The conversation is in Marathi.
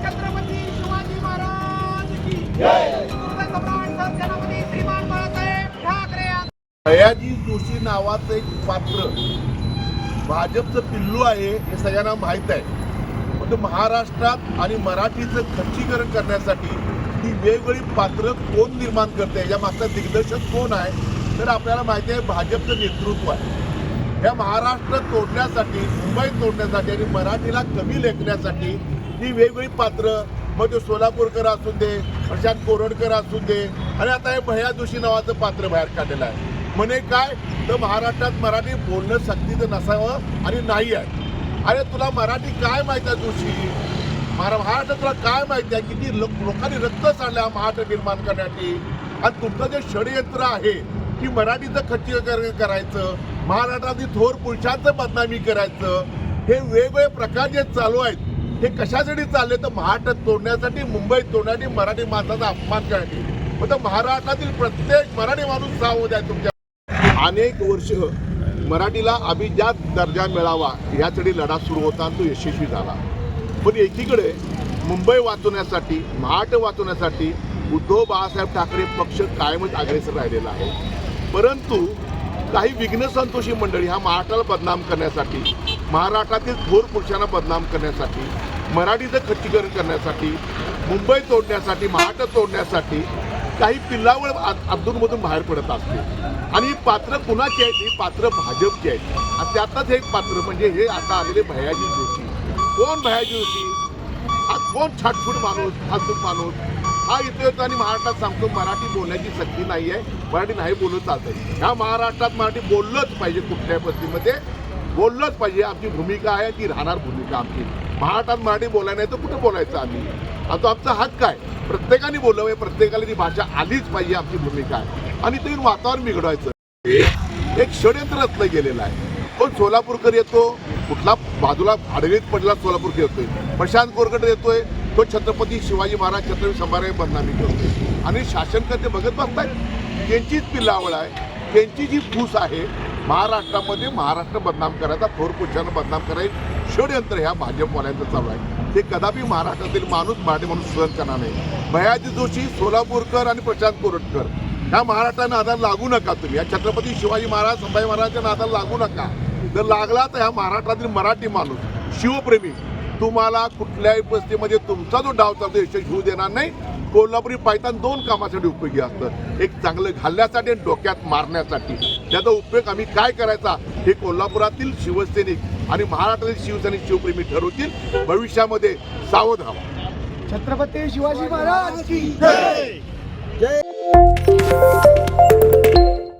छत्रपती शिवाजी महाराज की जय. सेनापती श्रीमान बाळासाहेब ठाकरे. भयाजी जोशी नावाचं एक पात्र भाजपचं पिल्लू आहे हे सगळ्यांना माहीत आहे. पण महाराष्ट्रात आणि मराठीचं खच्चीकरण करण्यासाठी ही वेगवेगळी पात्र कोण निर्माण करते, या मागचा दिग्दर्शक कोण आहे तर आपल्याला माहिती आहे भाजपचं नेतृत्व आहे. या महाराष्ट्र तोडण्यासाठी, मुंबई तोडण्यासाठी आणि मराठीला कमी लेखण्यासाठी ही वेगवेगळी पात्र, मग ते सोलापूरकर असू दे, प्रशांत कोरडकर असू दे, आणि आता हे भया जोशी नावाचं पात्र बाहेर काढलेलं आहे. म्हणे काय तर महाराष्ट्रात मराठी बोलणं सक्तीचं नसावं आणि नाही आहे. अरे तुला मराठी काय माहिती आहे जोशी? महाराष्ट्रात तुला काय माहिती आहे किती लोकांनी रक्त सांडलं महाराष्ट्र निर्माण करण्यासाठी? आणि तुमचं जे षडयंत्र आहे की मराठीचं खच्चीकरण करायचं, महाराष्ट्रातील थोर पुरुषांचं बदनामी करायचं, हे वेगवेगळे प्रकार जे चालू आहेत हे कशासाठी चालले तर महाराष्ट्र तोडण्यासाठी, मुंबई तोडण्यासाठी, मराठी माणसाचा अपमान करण्यासाठी. मग महाराष्ट्रातील प्रत्येक मराठी माणूस सावध आहे. तुमच्या अनेक वर्ष मराठीला अभिजात दर्जा मिळावा यासाठी लढा सुरू होता आणि तो यशस्वी झाला. पण एकीकडे मुंबई वाचवण्यासाठी, महाराष्ट्र वाचवण्यासाठी उद्धव बाळासाहेब ठाकरे पक्ष कायमच अग्रेसर राहिलेला आहे. परंतु काही विघ्नसंतोषी मंडळी हा महाराष्ट्राला बदनाम करण्यासाठी, महाराष्ट्रातील थोर पुरुषांना बदनाम करण्यासाठी, मराठीचं खच्चीकरण करण्यासाठी, मुंबई तोडण्यासाठी, महाराष्ट्र तोडण्यासाठी काही पिल्लावळ अधूनमधून बाहेर पडत असते. आणि ही पात्र कुणाची आहेत? ही पात्र भाजपची आहेत. आणि त्यातच एक पात्र म्हणजे हे आता आलेले भयाजी जोशी. कोण भयाजी जोशी? हा कोण छाटफूट माणूस, फालतूक माणूस? हा इथे येतो आणि महाराष्ट्रात सांगतो मराठी बोलण्याची सक्ती नाही आहे, मराठी नाही बोलत चालतं. ह्या महाराष्ट्रात मराठी बोललंच पाहिजे, कुठल्याही परिस्थितीमध्ये बोललंच पाहिजे. आमची भूमिका आहे, ती राहणार भूमिका आमची. महाराष्ट्रात मराठी बोलायला नाही तर कुठं बोलायचं आम्ही? आता आमचा हक्क आहे, प्रत्येकाने बोलावं, प्रत्येकाला ती भाषा आलीच पाहिजे, आमची भूमिका आहे. आणि ते वातावरण बिघडवायचं एक षडयंत्र रचलं गेलेलं आहे. पण सोलापूरकर येतो, कुठला बाजूला आडवीत पडला सोलापूरकर येतोय, प्रशांत कोरडकर येतोय, तो छत्रपती शिवाजी महाराज, छत्रपती संभाजी बदनामी करतोय. आणि शासनकर्ते बघत बसतायत, त्यांचीच पिल्लावळ आहे, त्यांची जी फूस आहे महाराष्ट्रामध्ये महाराष्ट्र बदनाम करायचा, थोर पुरुषांना बदनाम करायचं षडयंत्र ह्या भाजपवाल्यांचं चालू आहे. ते कदापि महाराष्ट्रातील माणूस, मराठी माणूस सहन करणार नाही. भयाजी जोशी, सोलापूरकर आणि प्रशांत कोरडकर ह्या महाराष्ट्राच्या नादाला लागू नका. तुम्ही या छत्रपती शिवाजी महाराज, संभाजी महाराजांच्या नादाला लागू नका. जर लागला तर ह्या महाराष्ट्रातील मराठी माणूस, शिवप्रेमी तुम्हाला कुठल्याही परिस्थितीमध्ये तुमचा जो डाव चालतो यशस्वी होऊ देणार नाही. कोल्हापुरी पायतान दोन कामासाठी उपयोगी असतं, एक चांगलं घालण्यासाठी आणि डोक्यात मारण्यासाठी. त्याचा उपयोग आम्ही काय करायचा हे कोल्हापुरातील शिवसैनिक आणि महाराष्ट्रातील शिवसैनिक, शिवप्रेमी ठरवतील. भविष्यामध्ये सावध राहा. छत्रपती शिवाजी महाराज की जय. जय.